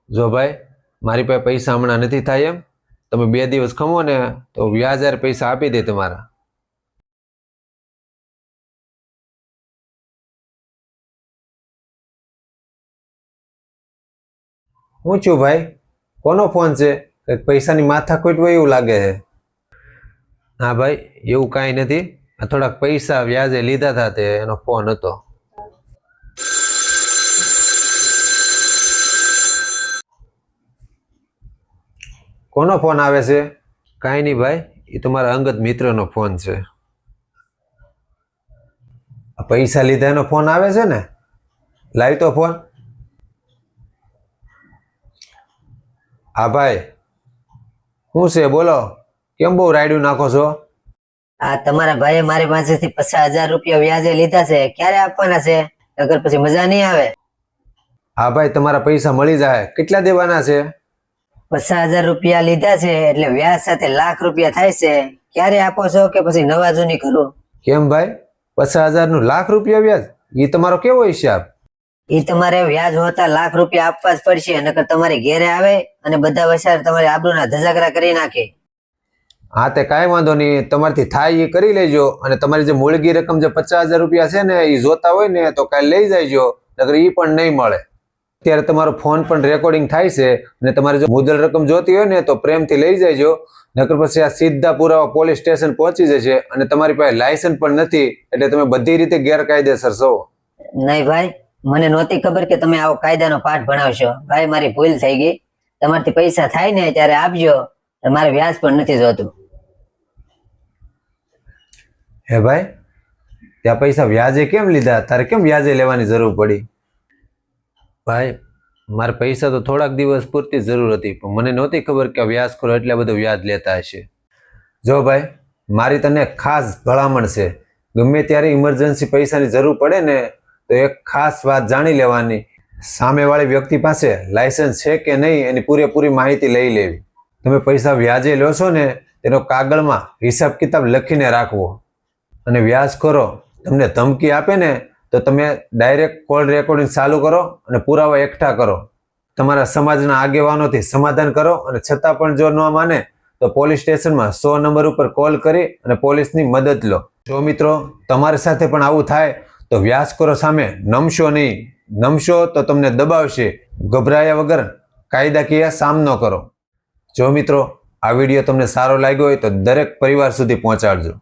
જો ભાઈ મારી પાસે પૈસા હમણાં નથી થાય એમ, તમે 2 દિવસ ખમો ને તો વ્યાજદાર પૈસા આપી દે તમારા. હું છું ભાઈ? કોનો ફોન છે? કંઈક પૈસાની માથાકૂટ હોય એવું લાગે છે. હા ભાઈ, એવું કાંઈ નથી. આ થોડાક પૈસા વ્યાજે લીધા હતા તે એનો ફોન હતો. કોનો ફોન આવે છે? કાંઈ નહીં ભાઈ, એ તમારા અંગત મિત્રનો ફોન છે. આ પૈસા લીધા એનો ફોન આવે છે ને? લાવી તો ફોન. હા ભાઈ, શું છે બોલો? કેમ બહુ રાયડું નાખો છો? આ તમારા ભાઈએ મારી પાસેથી 50,000 રૂપિયા વ્યાજે લીધા છે, ક્યારે આપવાના છે? અગર પછી મજા નહીં આવે. હા ભાઈ, તમારા પૈસા મળી જાય. કેટલા દેવાના છે? 50,000 રૂપિયા લીધા છે એટલે વ્યાજ સાથે લાખ રૂપિયા થાય છે. ક્યારે આપો છો કે પછી નવા જૂની કરું? કેમ ભાઈ, 50,000 નું લાખ રૂપિયા વ્યાજ? એ તમારો કેવો હિસાબ? એ તમારે વ્યાજ હોતા લાખ રૂપિયા આપવા જ પડશે, નકર તમારી ઘેરે આવે અને બધા વસાર તમારી આબરૂના ધજાગરા કરી નાખે. હા તે કાંઈ વાંધો નહીં, તમારથી થાય એ કરી લેજો. અને તમારી જે મૂળગી રકમ જે 50,000 રૂપિયા છે ને એ જોતા હોય ને તો કાલે લઈ જાયજો, નકર એ પણ નહીં મળે. અત્યારે તમારો ફોન પણ રેકોર્ડિંગ થાય છે અને તમારે જો મુદ્દલ રકમ જોતી હોય ને તો પ્રેમથી લઈ જાયજો, નકર પછી આ સીધા પુરાવા પોલીસ સ્ટેશન પહોંચી જશે અને તમારી પાસે લાયસન્સ પણ નથી, એટલે તમે બધી રીતે ગેરકાયદેસર છો. નહીં ભાઈ, મને નહોતી ખબર કે તમે આવો કાયદાનો પાઠ ભણાવશો. ભાઈ મારી ભૂલ થઈ ગઈ. તમારથી પૈસા થાય ને ત્યારે આપજો, મારે વ્યાજ પણ નથી જોતું. હે ભાઈ, ત્યાં પૈસા વ્યાજે કેમ લીધા? તારે કેમ વ્યાજે લેવાની જરૂર પડી? ભાઈ, મારે પૈસા તો થોડાક દિવસ પૂરતી જરૂર હતી, પણ મને નહોતી ખબર કે વ્યાજખોરો એટલા બધું વ્યાજ લેતા હશે. જો ભાઈ, મારી તને ખાસ ભલામણ છે, ગમે ત્યારે ઇમરજન્સી પૈસાની જરૂર પડે ને તો એક ખાસ વાત જાણી લેવાની. સામેવાળી વ્યક્તિ પાસે લાયસન્સ છે કે નહીં એની પૂરેપૂરી માહિતી લઈ લેવી. તમે પૈસા વ્યાજે લો છો ને તેનો કાગળમાં હિસાબ કિતાબ લખીને રાખવો. અને વ્યાજખોરો તમને ધમકી આપે ને તો તમે ડાયરેક્ટ કોલ રેકોર્ડિંગ ચાલુ કરો અને પુરાવા એકઠા કરો. તમારા સમાજના આગેવાનોથી સમાધાન કરો અને છતાં પણ જો ન માને તો પોલીસ સ્ટેશનમાં 100 નંબર ઉપર કોલ કરી અને પોલીસની મદદ લો. જો મિત્રો તમારી સાથે પણ આવું થાય તો વ્યાજખોરો સામે નમશો નહીં. નમશો તો તમને દબાવશે. ગભરાયા વગર કાયદાકીય સામનો કરો. જો મિત્રો આ વિડીયો તમને સારો લાગ્યો હોય તો દરેક પરિવાર સુધી પહોંચાડજો.